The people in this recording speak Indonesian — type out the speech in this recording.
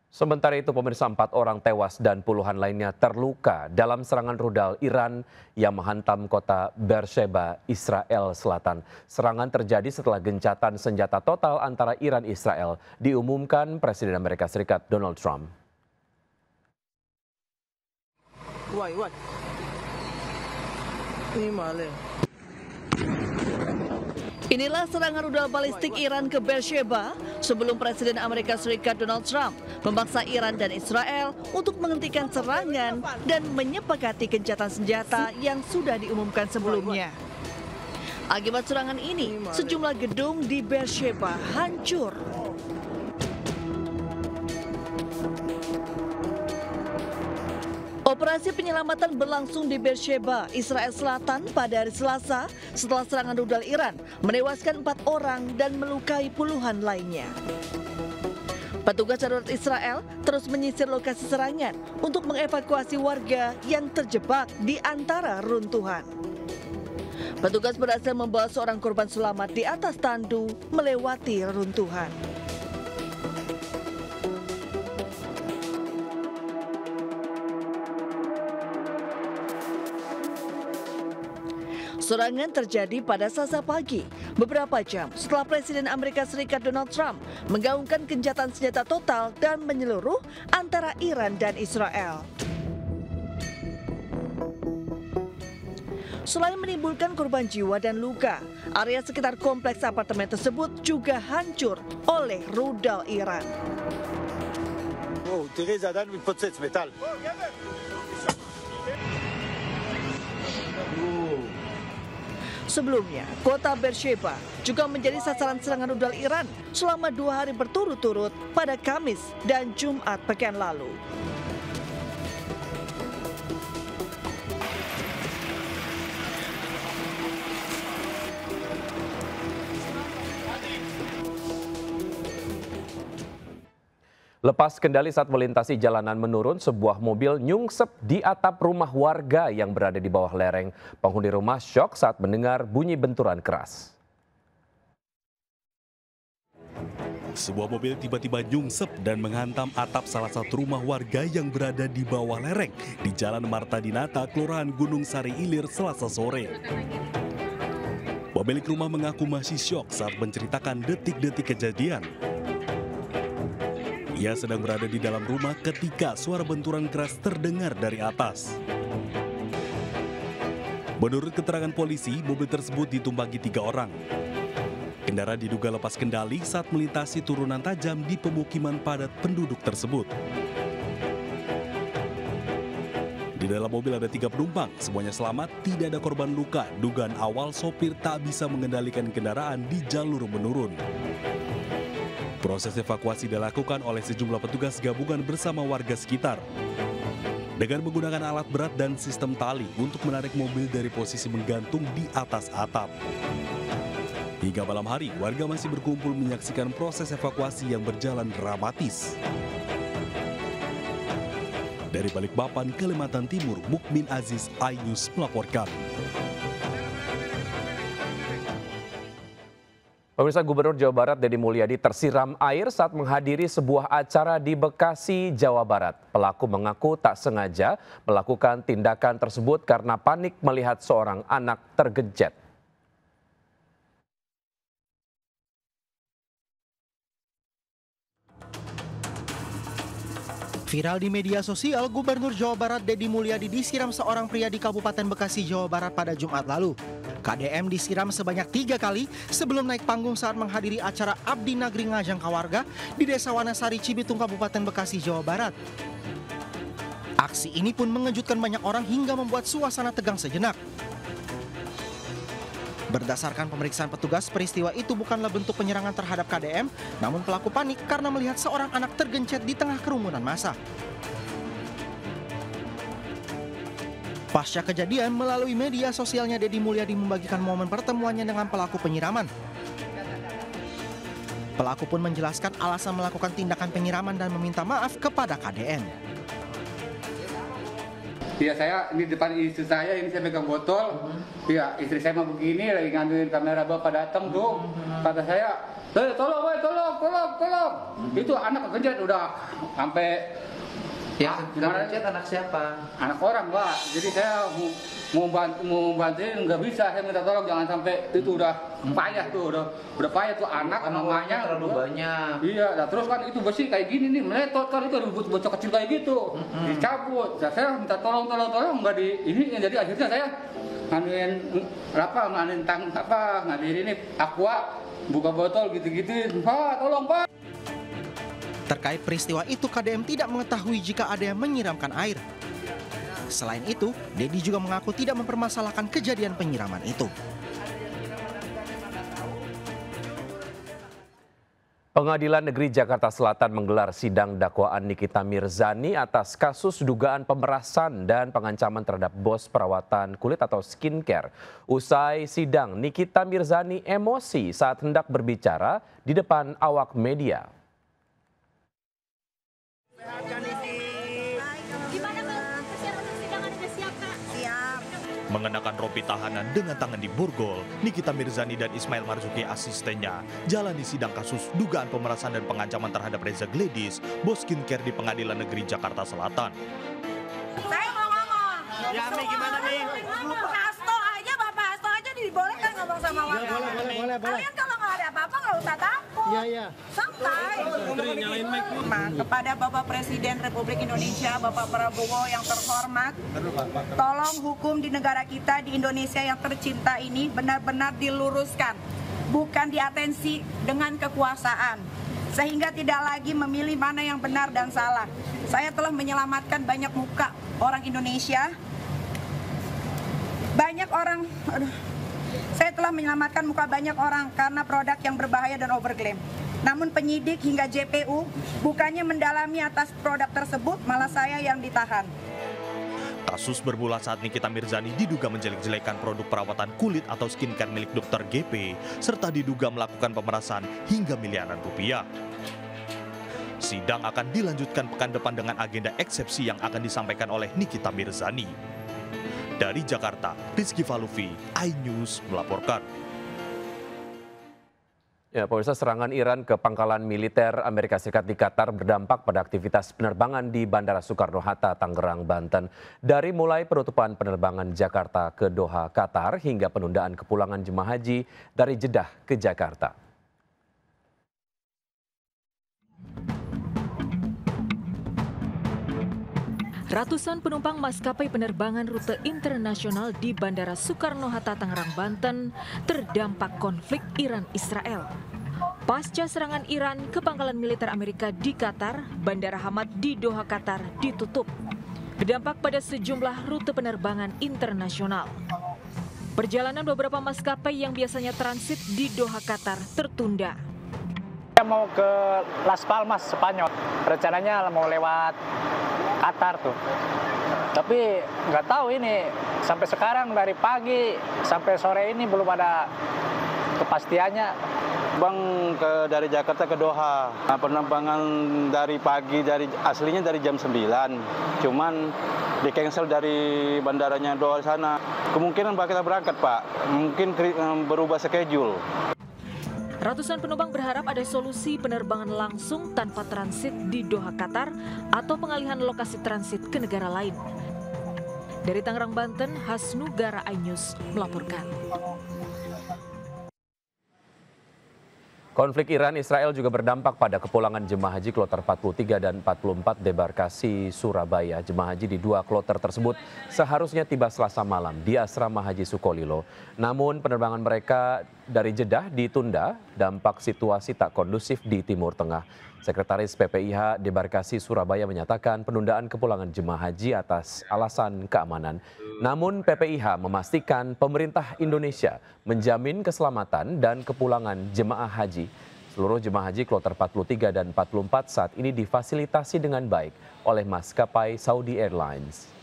Sementara itu, pemirsa, 4 orang tewas dan puluhan lainnya terluka dalam serangan rudal Iran yang menghantam kota Beersheba, Israel Selatan. Serangan terjadi setelah gencatan senjata total antara Iran-Israel diumumkan Presiden Amerika Serikat Donald Trump. Inilah serangan rudal balistik Iran ke Beersheba sebelum Presiden Amerika Serikat Donald Trump memaksa Iran dan Israel untuk menghentikan serangan dan menyepakati gencatan senjata yang sudah diumumkan sebelumnya. Akibat serangan ini, sejumlah gedung di Beersheba hancur. Operasi penyelamatan berlangsung di Beersheba, Israel Selatan pada hari Selasa setelah serangan rudal Iran menewaskan 4 orang dan melukai puluhan lainnya. Petugas darurat Israel terus menyisir lokasi serangan untuk mengevakuasi warga yang terjebak di antara runtuhan. Petugas berhasil membawa seorang korban selamat di atas tandu melewati reruntuhan. Serangan terjadi pada Selasa pagi, beberapa jam setelah Presiden Amerika Serikat Donald Trump menggaungkan gencatan senjata total dan menyeluruh antara Iran dan Israel. Selain menimbulkan korban jiwa dan luka, area sekitar kompleks apartemen tersebut juga hancur oleh rudal Iran. Sebelumnya, kota Beersheba juga menjadi sasaran serangan rudal Iran selama 2 hari berturut-turut pada Kamis dan Jumat pekan lalu. Lepas kendali saat melintasi jalanan menurun, sebuah mobil nyungsep di atap rumah warga yang berada di bawah lereng. Penghuni rumah syok saat mendengar bunyi benturan keras. Sebuah mobil tiba-tiba nyungsep dan menghantam atap salah satu rumah warga yang berada di bawah lereng di Jalan Marta Dinata, Kelurahan Gunung Sari Ilir, Selasa sore. Pemilik rumah mengaku masih syok saat menceritakan detik-detik kejadian. Ia sedang berada di dalam rumah ketika suara benturan keras terdengar dari atas. Menurut keterangan polisi, mobil tersebut ditumpangi 3 orang. Kendaraan diduga lepas kendali saat melintasi turunan tajam di pemukiman padat penduduk tersebut. Di dalam mobil ada 3 penumpang, semuanya selamat, tidak ada korban luka. Dugaan awal sopir tak bisa mengendalikan kendaraan di jalur menurun. Proses evakuasi dilakukan oleh sejumlah petugas gabungan bersama warga sekitar. Dengan menggunakan alat berat dan sistem tali untuk menarik mobil dari posisi menggantung di atas atap. Hingga malam hari, warga masih berkumpul menyaksikan proses evakuasi yang berjalan dramatis. Dari Balikpapan, Kalimantan Timur, Mukmin Aziz, iNews melaporkan. Pemirsa, Gubernur Jawa Barat Deddy Mulyadi tersiram air saat menghadiri sebuah acara di Bekasi, Jawa Barat. Pelaku mengaku tak sengaja melakukan tindakan tersebut karena panik melihat seorang anak tergencet. Viral di media sosial, Gubernur Jawa Barat Deddy Mulyadi disiram seorang pria di Kabupaten Bekasi, Jawa Barat pada Jumat lalu. KDM disiram sebanyak 3 kali sebelum naik panggung saat menghadiri acara Abdi Nagri Ngajang Kawarga di Desa Wanasari, Cibitung, Kabupaten Bekasi, Jawa Barat. Aksi ini pun mengejutkan banyak orang hingga membuat suasana tegang sejenak. Berdasarkan pemeriksaan petugas, peristiwa itu bukanlah bentuk penyerangan terhadap KDM, namun pelaku panik karena melihat seorang anak tergencet di tengah kerumunan massa. Pasca kejadian, melalui media sosialnya Deddy Mulyadi membagikan momen pertemuannya dengan pelaku penyiraman. Pelaku pun menjelaskan alasan melakukan tindakan penyiraman dan meminta maaf kepada KDM. Ya, saya di depan istri saya, ini saya pegang botol. Ya, istri saya mau begini, lagi ngambilin kamera, bapak datang tuh. Kata saya, Tolong, woy, tolong. Itu anak kegencet udah sampai Yang kegencet anak siapa? anak orang, Pak. Jadi saya mau bantuin nggak bisa, saya minta tolong jangan sampai itu udah payah tuh, udah payah tuh anak mamanya terlalu banyak. Iya, nah terus kan itu besi kayak gini nih, meletot kan itu bocor kecil kayak gitu, dicabut. Nah, saya minta tolong nggak di ini, jadi akhirnya saya ngadirin ini aqua, buka botol gitu-gitu, Pak, tolong Pak. Terkait peristiwa itu, KDM tidak mengetahui jika ada yang menyiramkan air. Selain itu, Dedi juga mengaku tidak mempermasalahkan kejadian penyiraman itu. Pengadilan Negeri Jakarta Selatan menggelar sidang dakwaan Nikita Mirzani atas kasus dugaan pemerasan dan pengancaman terhadap bos perawatan kulit atau skincare. Usai sidang, Nikita Mirzani emosi saat hendak berbicara di depan awak media. Mengenakan rompi tahanan dengan tangan di borgol, Nikita Mirzani dan Ismail Marzuki asistennya jalani sidang kasus dugaan pemerasan dan pengancaman terhadap Reza Gledis, bos skincare di Pengadilan Negeri Jakarta Selatan. Saya mau ngomong. Ya, Mi, gimana, Mi? Bapak Hasto aja dibolehkan ngomong sama warga. Boleh. Kalian kalau nggak ada apa-apa nggak usah takut. Iya. Santai. Kepada Bapak Presiden Republik Indonesia, Bapak Prabowo yang terhormat, tolong hukum di negara kita, di Indonesia yang tercinta ini benar-benar diluruskan, bukan diatensi dengan kekuasaan, sehingga tidak lagi memilih mana yang benar dan salah. Saya telah menyelamatkan banyak muka orang Indonesia. Saya telah menyelamatkan muka banyak orang karena produk yang berbahaya dan overklaim. Namun penyidik hingga JPU bukannya mendalami atas produk tersebut, malah saya yang ditahan. Kasus bermula saat Nikita Mirzani diduga menjelek-jelekan produk perawatan kulit atau skincare milik Dr. GP, serta diduga melakukan pemerasan hingga miliaran rupiah. Sidang akan dilanjutkan pekan depan dengan agenda eksepsi yang akan disampaikan oleh Nikita Mirzani. Dari Jakarta, Rizky Falufi, iNews melaporkan. Ya, pemirsa, serangan Iran ke pangkalan militer Amerika Serikat di Qatar berdampak pada aktivitas penerbangan di Bandara Soekarno-Hatta, Tangerang, Banten. Dari mulai penutupan penerbangan Jakarta ke Doha, Qatar, hingga penundaan kepulangan jemaah haji dari Jeddah ke Jakarta. Ratusan penumpang maskapai penerbangan rute internasional di Bandara Soekarno-Hatta, Tangerang, Banten terdampak konflik Iran-Israel. Pasca serangan Iran ke pangkalan militer Amerika di Qatar, Bandara Hamad di Doha, Qatar ditutup. Berdampak pada sejumlah rute penerbangan internasional. Perjalanan beberapa maskapai yang biasanya transit di Doha, Qatar tertunda. Saya mau ke Las Palmas, Spanyol. Rencananya mau lewat Qatar tuh. Tapi nggak tahu ini sampai sekarang dari pagi sampai sore ini belum ada kepastiannya. Bang dari Jakarta ke Doha. Nah, penerbangan dari pagi aslinya dari jam 9. Cuman di cancel dari bandaranya Doha sana. Kemungkinan kita berangkat, Pak. Mungkin berubah schedule. Ratusan penumpang berharap ada solusi penerbangan langsung tanpa transit di Doha, Qatar atau pengalihan lokasi transit ke negara lain. Dari Tangerang, Banten, Hasnugara, iNews melaporkan. Konflik Iran-Israel juga berdampak pada kepulangan jemaah haji kloter 43 dan 44 debarkasi Surabaya. Jemaah haji di dua kloter tersebut seharusnya tiba Selasa malam di Asrama Haji Sukolilo. Namun penerbangan mereka dari Jeddah ditunda, dampak situasi tak kondusif di Timur Tengah. Sekretaris PPIH Debarkasi Surabaya menyatakan penundaan kepulangan jemaah haji atas alasan keamanan. Namun PPIH memastikan pemerintah Indonesia menjamin keselamatan dan kepulangan jemaah haji. Seluruh jemaah haji kloter 43 dan 44 saat ini difasilitasi dengan baik oleh maskapai Saudi Airlines.